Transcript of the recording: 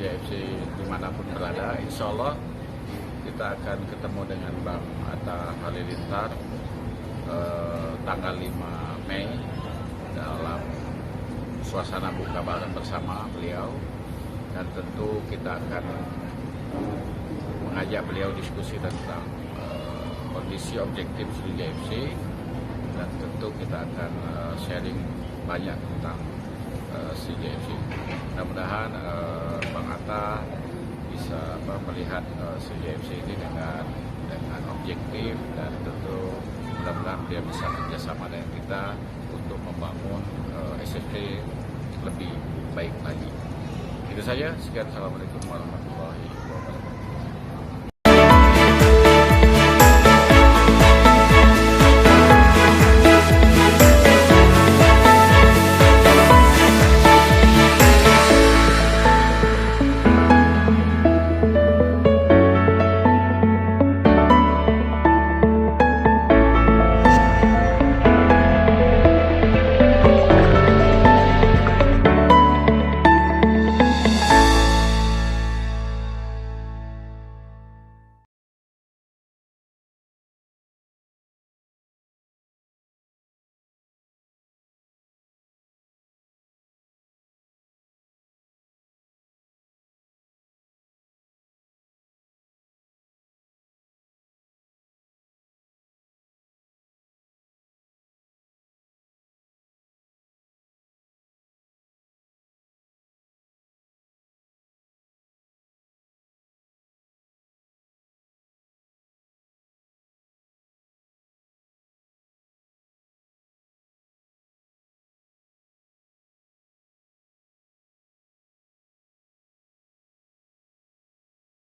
SJFC dimanapun berada. Insya Allah kita akan ketemu dengan Bang Atta Halilintar tanggal 5 Mei dalam suasana buka bareng bersama beliau, dan tentu kita akan mengajak beliau diskusi tentang kondisi objektif SJFC, dan tentu kita akan sharing banyak tentang SJFC. Mudah-mudahan Bang Atta bisa melihat SJFC ini dengan objektif, dan tentu mudah-mudahan dia bisa kerjasama dengan kita untuk membangun SJFC lebih baik lagi. Itu saja. Sekian. Assalamualaikum warahmatullahi wabarakatuh.